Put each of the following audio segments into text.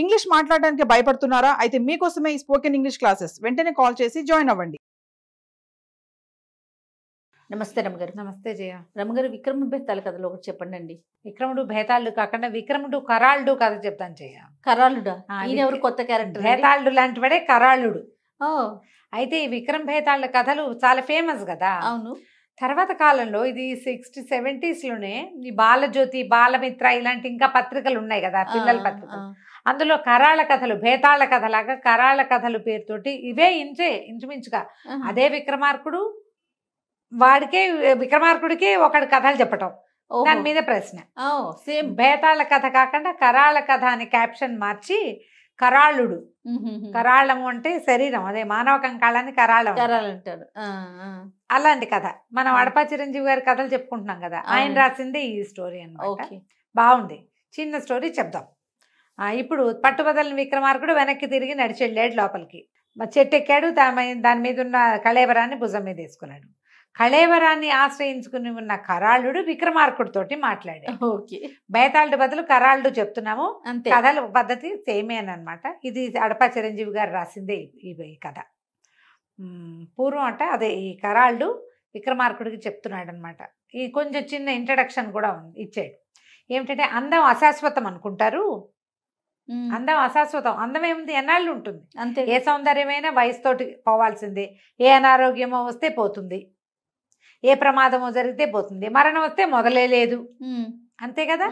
English మాట్లాడడానికి భయపడుతున్నారా? అయితే మీకోసమే ఈ స్పోకెన్ ఇంగ్లీష్ క్లాసెస్. వెంటనే కాల్ చేసి జాయిన్ అవ్వండి. నమస్తే రమగారు. నమస్తే జయ. రమగారు, విక్రమ బేతాళ కథలో ఒకటి చెప్పండి. విక్రముడు భేతాళుడు కాకుండా విక్రముడు కరాళుడు కథ చెప్తాను జయ. కరాళుడా? ఆ, ఈయన ఎవరు? కొత్త క్యారెక్టర్. భేతాళుడు లాంటి వాడే కరాళుడు. ఓ, అయితే ఈ విక్రమ్ భేతాళుల కథలు చాలా ఫేమస్ కదా. అవును. తర్వాత కాలంలో ఇది 60s 70s లోనే ఈ బాలజ్యోతి, బాలమిత్ర ఇలాంటి ఇంకా పత్రికలు ఉన్నాయి కదా, పిల్లల పత్రికలు. అందులో కరాళ కథలు, భేతాళ కథలాగా కరాళ కథలు పేరుతోటి ఇవే ఇంచుమించుగా అదే విక్రమార్కుడు వాడికే విక్రమార్కుడికి ఒకటి కథలు చెప్పటం, దాని మీద ప్రశ్న. సేమ్ భేతాళ కథ కాకుండా కరాళ కథ అని క్యాప్షన్ మార్చి కరాళుడు. కరాళము అంటే శరీరం, అదే మానవ కంకాళాన్ని కరాళం అంటారు. అలాంటి కథ. మనం అడపా చిరంజీవి గారి కథలు చెప్పుకుంటున్నాం కదా, ఆయన రాసింది ఈ స్టోరీ అన్నమాట. బాగుంది, చిన్న స్టోరీ చెప్దాం. ఇప్పుడు పట్టుబదలని విక్రమార్కుడు వెనక్కి తిరిగి నడిచి వెళ్ళాడు లోపలికి. చెట్టు ఎక్కాడు, దాని మీద ఉన్న కళేబరాన్ని భుజం మీద వేసుకున్నాడు. కళేబరాన్ని ఆశ్రయించుకుని ఉన్న కరాళుడు విక్రమార్కుడితోటి మాట్లాడాడు. బేతాళుడు బదులు కరాళుడు చెప్తున్నాము. కథల పద్ధతి సేమే అనమాట. ఇది అడపా చిరంజీవి గారు రాసిందే ఈ కథ. పూర్వం అంటే అదే ఈ కరాళుడు విక్రమార్కుడికి చెప్తున్నాడు అనమాట. ఈ కొంచెం చిన్న ఇంట్రడక్షన్ కూడా ఇచ్చాడు. ఏమిటంటే, అందం అశాశ్వతం అనుకుంటారు. అందం అశాశ్వతం. అందం ఏముంది, ఎన్నాళ్ళు ఉంటుంది. అంతే. ఏ సౌందర్యమైనా వయసుతోటి పోవాల్సిందే. ఏ అనారోగ్యమో వస్తే పోతుంది, ఏ ప్రమాదమో జరిగితే పోతుంది, మరణం వస్తే మొదలే లేదు, అంతే కదా.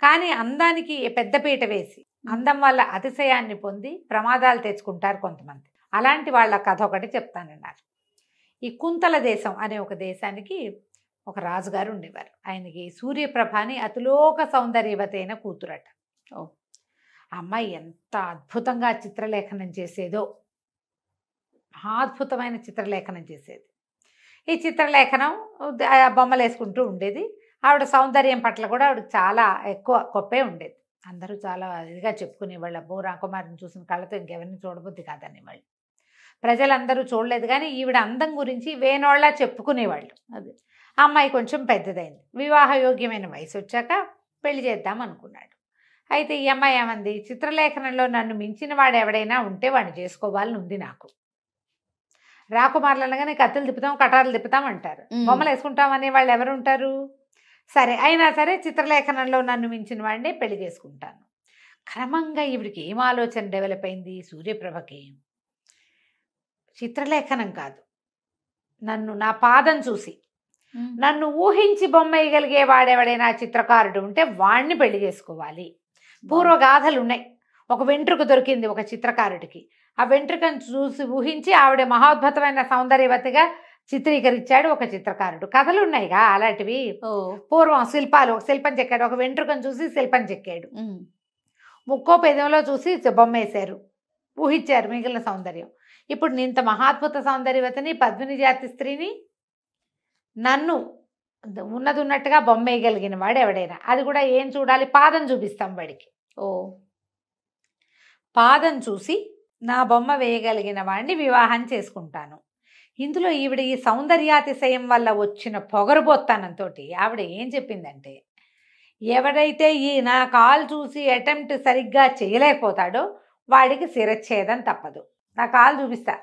కానీ అందానికి పెద్దపీట వేసి అందం వల్ల అతిశయాన్ని పొంది ప్రమాదాలు తెచ్చుకుంటారు కొంతమంది. అలాంటి వాళ్ళ కథ ఒకటి చెప్తానన్నారు. ఈ కుంతల దేశం అనే ఒక దేశానికి ఒక రాజుగారు ఉండేవారు. ఆయనకి సూర్యప్రభ అని అతిలోక సౌందర్యవతి అయిన కూతురట. అమ్మాయి ఎంత అద్భుతంగా చిత్రలేఖనం చేసేదో, అద్భుతమైన చిత్రలేఖనం చేసేది. ఈ చిత్రలేఖనం బొమ్మలు వేసుకుంటూ ఉండేది. ఆవిడ సౌందర్యం పట్ల కూడా ఆవిడ చాలా ఎక్కువ గొప్పే ఉండేది. అందరూ చాలా ఇదిగా చెప్పుకునేవాళ్ళు. అబ్బో, రాకుమారిని చూసిన కళ్ళతో ఇంకెవరిని చూడబుద్ధి కాదనేవాళ్ళు. ప్రజలందరూ చూడలేదు, కానీ ఈవిడ అందం గురించి వేనోళ్ళ చెప్పుకునేవాళ్ళు. అది అమ్మాయి కొంచెం పెద్దదైంది, వివాహయోగ్యమైన వయసు వచ్చాక పెళ్లి చేద్దాం అనుకున్నాడు. అయితే ఈ అమ్మాయి ఏమంది, చిత్రలేఖనంలో నన్ను మించిన వాడు ఎవడైనా ఉంటే వాడిని చేసుకోవాలని ఉంది నాకు. రాకుమారులు అనగానే కత్తులు తిప్పుతాం, కటారులు తిప్పుతాం అంటారు. బొమ్మలు వేసుకుంటాం అనే వాళ్ళు ఎవరు ఉంటారు? సరే, అయినా సరే చిత్రలేఖనంలో నన్ను మించిన వాడినే పెళ్లి చేసుకుంటాను. క్రమంగా ఈవిడికి ఏం ఆలోచన డెవలప్ అయింది సూర్యప్రభకి. చిత్రలేఖనం కాదు, నా పాదం చూసి నన్ను ఊహించి బొమ్మ వేయగలిగే వాడెవడైనా చిత్రకారుడు ఉంటే వాడిని పెళ్లి చేసుకోవాలి. పూర్వగాథలు ఉన్నాయి. ఒక వెంట్రుక దొరికింది ఒక చిత్రకారుడికి. ఆ వెంట్రుకను చూసి ఊహించి ఆవిడ మహోద్భుతమైన సౌందర్యవతిగా చిత్రీకరించాడు ఒక చిత్రకారుడు. కథలు ఉన్నాయిగా అలాంటివి. పూర్వం శిల్పాలు, ఒక శిల్పం చెక్కాడు, ఒక వెంట్రుకను చూసి శిల్పం చెక్కాడు. ముక్కో పెదంలో చూసి బొమ్మ వేశారు, ఊహించారు మిగిలిన సౌందర్యం. ఇప్పుడు ఇంత మహాద్భుత సౌందర్యవతిని, పద్మిని జాతి స్త్రీని, నన్ను ఉన్నది ఉన్నట్టుగా బొమ్మ వేయగలిగిన వాడు ఎవడైనా, అది కూడా ఏం చూడాలి, పాదం చూపిస్తాం వాడికి. పాదం చూసి నా బొమ్మ వేయగలిగిన వాడిని వివాహం చేసుకుంటాను. ఇందులో ఈవిడ ఈ సౌందర్యాతిశయం వల్ల వచ్చిన పొగరుబోత్తానంతో ఆవిడ ఏం చెప్పిందంటే, ఎవడైతే ఈ నా కాలు చూసి అటెంప్ట్ సరిగ్గా చేయలేకపోతాడో వాడికి శిరచ్ఛేదం తప్పదు. నా కాలు చూపిస్తా,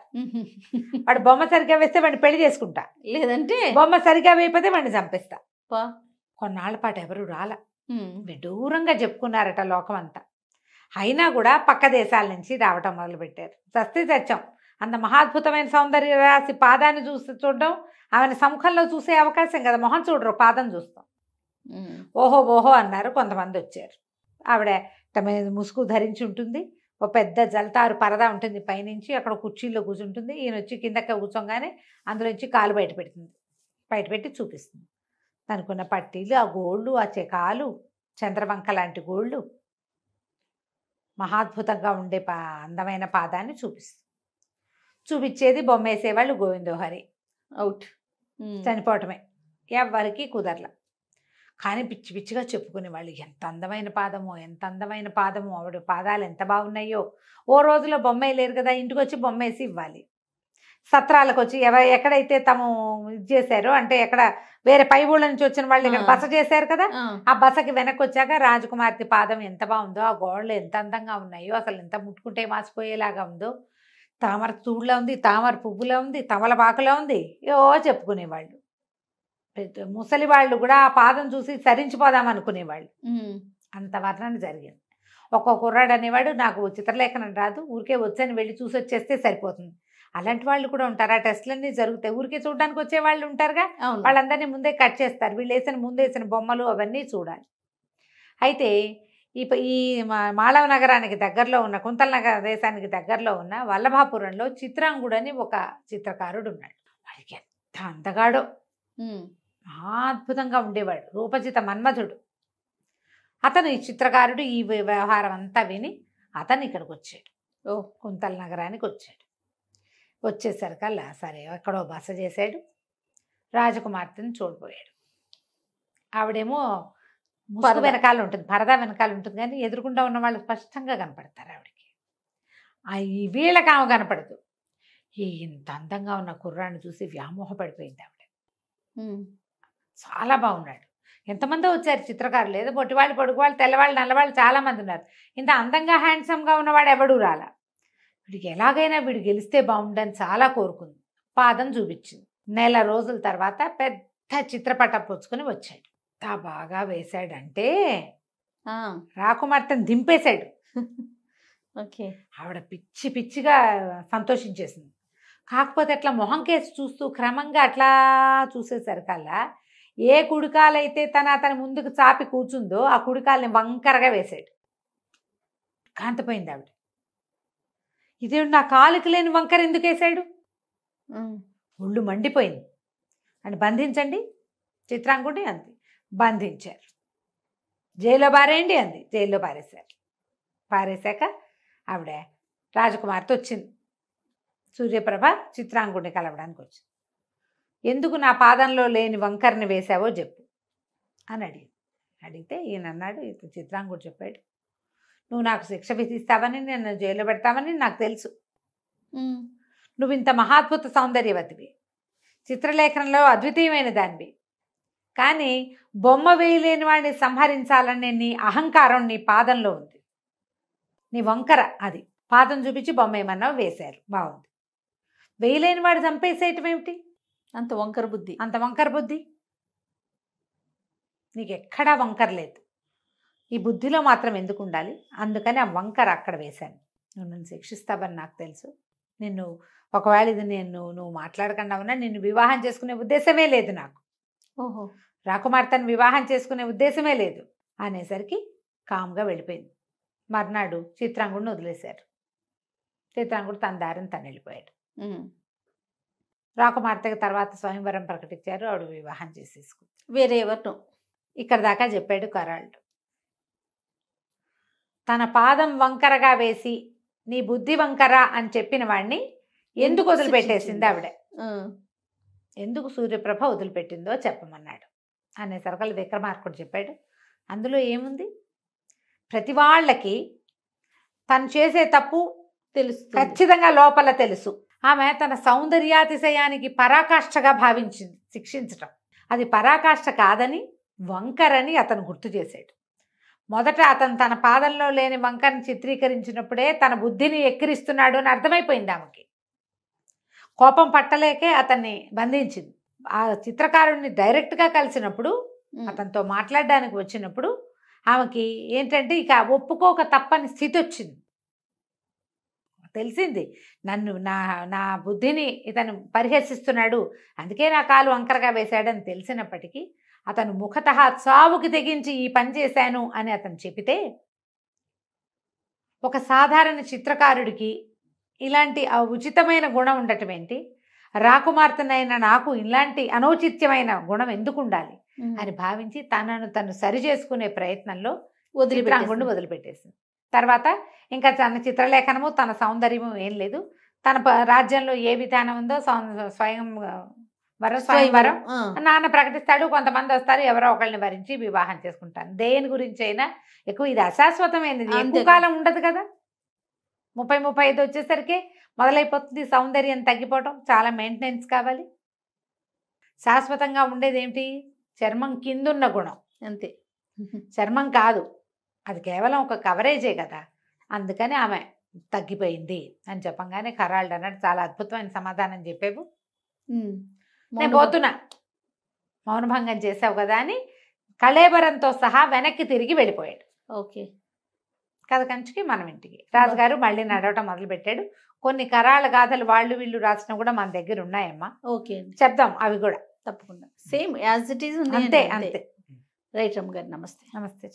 వాడు బొమ్మ సరిగ్గా వేస్తే వాడిని పెళ్లి చేసుకుంటా, లేదంటే బొమ్మ సరిగ్గా వేయకపోతే వాడిని చంపేస్తా. కొన్నాళ్ల పాటు ఎవరు రాల, విడూరంగా చెప్పుకున్నారట లోకం అంతా. అయినా కూడా పక్క దేశాల నుంచి రావటం మొదలుపెట్టారు. చస్తే చచ్చాం. అంత మహాద్భుతమైన సౌందర్య రాసి పాదాన్ని చూడడం, ఆమెను సముఖంలో చూసే అవకాశం కదా, మొహం చూడరు, పాదం చూస్తాం. ఓహో అన్నారు. కొంతమంది వచ్చారు. ఆవిడ తమ ముసుగు ధరించి ఉంటుంది, ఒక పెద్ద జల్తారు పరదా ఉంటుంది పైనుంచి, అక్కడ కుర్చీలో కూర్చుంటుంది. ఈయన వచ్చి కిందకి కూర్చోగానే అందులోంచి కాలు బయట పెడుతుంది, బయట పెట్టి చూపిస్తుంది. దానికున్న పట్టీలు, ఆ గోళ్ళు, ఆ చెకాలు, చంద్రవంక లాంటి గోళ్ళు, మహాద్భుతంగా ఉండే అందమైన పాదాన్ని చూపించేది. బొమ్మ వేసేవాళ్ళు గోవిందోహరి, అవుట్, చనిపోవటమే. ఎవరికి కుదరల. కానీ పిచ్చి పిచ్చిగా చెప్పుకునేవాళ్ళు, ఎంత అందమైన పాదము, ఆవిడ పాదాలు ఎంత బాగున్నాయో. ఓ రోజులో బొమ్మ వేయలేరు కదా, ఇంటికి వచ్చి బొమ్మ వేసి ఇవ్వాలి. సత్రాలకు వచ్చి ఎక్కడైతే తాము ఇది చేశారో, అంటే ఎక్కడ వేరే పై ఊళ్ళ నుంచి వచ్చిన వాళ్ళు ఇక్కడ బస చేశారు కదా, ఆ బసకి వెనక్కి వచ్చాక రాజకుమార్తె పాదం ఎంత బాగుందో, ఆ గోడలు ఎంత అందంగా ఉన్నాయో, అసలు ఎంత ముట్టుకుంటే మాసిపోయేలాగా ఉందో, తామర చూడులా ఉంది, తామర పువ్వులా ఉంది, తమలపాకులా ఉంది, చెప్పుకునేవాళ్ళు. ముసలి వాళ్ళు కూడా ఆ పాదం చూసి సరించిపోదాం అనుకునేవాళ్ళు. అంత వర్ణన జరిగింది. ఒక్కొక్క కుర్రాడు అనేవాడు నాకు చిత్రలేఖనం రాదు, ఊరికే వచ్చని వెళ్ళి చూసి వచ్చేస్తే సరిపోతుంది. అలాంటి వాళ్ళు కూడా ఉంటారు. ఆ టెస్టులన్నీ జరుగుతాయి. ఊరికే చూడడానికి వచ్చే వాళ్ళు ఉంటారుగా, వాళ్ళందరినీ ముందే కట్ చేస్తారు. వీళ్ళు ముందు వేసిన బొమ్మలు అవన్నీ చూడాలి. అయితే ఈ మాళవ నగరానికి దగ్గరలో ఉన్న, కుంతల నగర దేశానికి దగ్గరలో ఉన్న వల్లభాపురంలో చిత్రాంగుడు అని ఒక చిత్రకారుడు ఉన్నాడు. వాడికి ఎంత అందగాడో, అద్భుతంగా ఉండేవాడు. రూపజిత మన్మధుడు. అతను ఈ చిత్రకారుడు ఈ వ్యవహారం అంతా విని అతను ఇక్కడికి వచ్చాడు. కుంతల నగరానికి వచ్చాడు. వచ్చేసరికల్లా సరే ఎక్కడో బస చేశాడు. రాజకుమార్తెను చూడబోయాడు. ఆవిడేమో ముసుగు వెనకాల ఉంటుంది, పరదా వెనకాల ఉంటుంది, కానీ ఎదురుకుండా ఉన్న వాళ్ళు స్పష్టంగా కనపడతారు ఆవిడకి. వీళ్ళకి ఆమె కనపడదు. ఇంత అందంగా ఉన్న కుర్రాన్ని చూసి వ్యామోహపడిపోయింది ఆవిడ. చాలా బాగున్నాడు. ఎంతమందో వచ్చారు చిత్రకారులు, ఏదో పొట్టివాళ్ళు, పొడుగువాళ్ళు, తెల్లవాళ్ళు, నల్లవాళ్ళు చాలామంది ఉన్నారు. ఇంత అందంగా హ్యాండ్సమ్గా ఉన్నవాడు ఎవడూ రాలా. వీడికి ఎలాగైనా వీడు గెలిస్తే బాగుండని చాలా కోరుకుంది. పాదం చూపించింది. నెల రోజుల తర్వాత పెద్ద చిత్రపటం పుచ్చుకొని వచ్చాడు. ఎంత బాగా వేశాడంటే రాకుమార్తెను దింపేశాడు. ఓకే. ఆవిడ పిచ్చి పిచ్చిగా సంతోషించేసింది. కాకపోతే అట్లా మొహం కేసు చూస్తూ క్రమంగా అట్లా చూసేసరికల్లా ఏ కుడికాలైతే అతని ముందుకు చాపి కూర్చుందో ఆ కుడికాలని వంకరగా వేశాడు. కాంతపోయింది ఆవిడ. ఇదేమిటి, నా కాలుకి లేని వంకర ఎందుకు వేశాడు? ఒళ్ళు మండిపోయింది. అని బంధించండి చిత్రాంగుడిని అంది. బంధించారు. జైల్లో పారేయండి అంది. జైల్లో పారేశారు. పారేశాక ఆవిడ రాజకుమార్తె వచ్చింది. సూర్యప్రభ చిత్రాంగుడిని కలవడానికి వచ్చింది. ఎందుకు నా పాదంలో లేని వంకరని వేశావో చెప్పు అని అడిగితే ఈయన అన్నాడు, చిత్రాంగుడు చెప్పాడు, నువ్వు నాకు శిక్ష విధిస్తావని, నేను జైల్లో పెడతావని నాకు తెలుసు. నువ్వు ఇంత మహాద్భుత సౌందర్యవతివి, చిత్రలేఖనంలో అద్వితీయమైన దానివి, కానీ బొమ్మ వేయలేని వాడిని సంహరించాలనే నీ అహంకారం నీ పాదంలో ఉంది. నీ వంకర అది. పాదం చూపించి బొమ్మ ఏమన్నావు, వేశారు, బాగుంది. వేయలేని వాడు చంపేసేయటం ఏమిటి? అంత వంకర బుద్ధి. అంత వంకర బుద్ధి నీకు ఎక్కడా వంకర లేదు. ఈ బుద్ధిలో మాత్రం ఎందుకు ఉండాలి? అందుకని ఆ వంకర అక్కడ వేశాను. నువ్వు నన్ను శిక్షిస్తావని నాకు తెలుసు. నిన్ను ఒకవేళ ఇది నువ్వు మాట్లాడకుండా ఉన్నా నిన్ను వివాహం చేసుకునే ఉద్దేశమే లేదు నాకు. ఓహో. రాకుమార్తెను వివాహం చేసుకునే ఉద్దేశమే లేదు అనేసరికి కామ్గా వెళ్ళిపోయింది. మర్నాడు చిత్రాంగుడిని వదిలేశారు. చిత్రాంగుడు తన దారిని తను వెళ్ళిపోయాడు. రాకుమార్తెకి తర్వాత స్వయంవరం ప్రకటించారు. ఆవిడ వివాహం చేసేసుకుంది. వేరే ఎవరు? ఇక్కడ దాకా చెప్పాడు కరాళ్ళు. తన పాదం వంకరగా వేసి నీ బుద్ధి వంకర అని చెప్పిన వాడిని ఎందుకు వదిలిపెట్టేసింది ఆవిడ, ఎందుకు సూర్యప్రభ వదిలిపెట్టిందో చెప్పమన్నాడు. అనేసరికల్ విక్రమార్కుడు చెప్పాడు, అందులో ఏముంది, ప్రతి వాళ్ళకి తను చేసే తప్పు తెలుసు, ఖచ్చితంగా లోపల తెలుసు. ఆమె తన సౌందర్యాతిశయానికి పరాకాష్ఠగా భావించింది శిక్షించటం. అది పరాకాష్ఠ కాదని, వంకరని అతను గుర్తు చేశాడు. మొదట అతను తన పాదంలో లేని వంకరని చిత్రీకరించినప్పుడే తన బుద్ధిని ఎక్కిరిస్తున్నాడు అని అర్థమైపోయింది ఆమెకి. కోపం పట్టలేకే అతన్ని బంధించింది. ఆ చిత్రకారుడిని డైరెక్ట్గా కలిసినప్పుడు, అతనితో మాట్లాడడానికి వచ్చినప్పుడు ఆమెకి ఏంటంటే ఇక ఒప్పుకోక తప్పని స్థితి వచ్చింది. తెలిసింది, నన్ను నా బుద్ధిని ఇతను పరిహసిస్తున్నాడు, అందుకే నా కాలు వంకరగా వేశాడని తెలిసినప్పటికీ అతను ముఖతః చావుకి తెగించి ఈ పని చేశాను అని అతను చెబితే, ఒక సాధారణ చిత్రకారుడికి ఇలాంటి ఉచితమైన గుణం ఉండటం ఏంటి, రాకుమార్తెనైనా నాకు ఇలాంటి అనౌచిత్యమైన గుణం ఎందుకు ఉండాలి అని భావించి తను సరి చేసుకునే ప్రయత్నంలో చిత్రాంగుడిని వదిలిపెట్టేసింది. తర్వాత ఇంకా తన చిత్రలేఖనము తన సౌందర్యము ఏం లేదు. తన రాజ్యంలో ఏ విధానం ఉందో స్వయంవరం నాన్న ప్రకటిస్తాడు. కొంతమంది వస్తారు, ఎవరో ఒకళ్ళని వరించి వివాహం చేసుకుంటాను. దేని గురించి అయినా ఎక్కువ ఇది అశాశ్వతమైనది, ఎక్కువ కాలం ఉండదు కదా. 30-35 వచ్చేసరికి మొదలైపోతుంది సౌందర్యం తగ్గిపోవటం. చాలా మెయింటెనెన్స్ కావాలి. శాశ్వతంగా ఉండేది ఏమిటి? చర్మం కిందున్న గుణం, అంతే. చర్మం కాదు. అది కేవలం ఒక కవరేజే కదా. అందుకని ఆమె తగ్గిపోయింది అని చెప్పంగానే ఖరాల్డ్ అన్నట్టు చాలా అద్భుతమైన సమాధానం చెప్పేవు. నేను పోతున్నా, మౌనభంగం చేసావు కదా అని కళేబరంతో సహా వెనక్కి తిరిగి వెళ్ళిపోయాడు. ఓకే. కథ కంచికి మనం ఇంటికి. రాజుగారు మళ్ళీ నడవటం మొదలుపెట్టాడు. కొన్ని కరాళ గాథలు వాళ్ళు వీళ్ళు రాసిన కూడా మన దగ్గర ఉన్నాయమ్మా. ఓకే, చెప్దాం అవి కూడా. తప్పకుండా సేమ్ యాజ్ ఇట్ ఈజ్ అంతే అంతే. రైట్ రమ్మ గారు, నమస్తే. నమస్తే.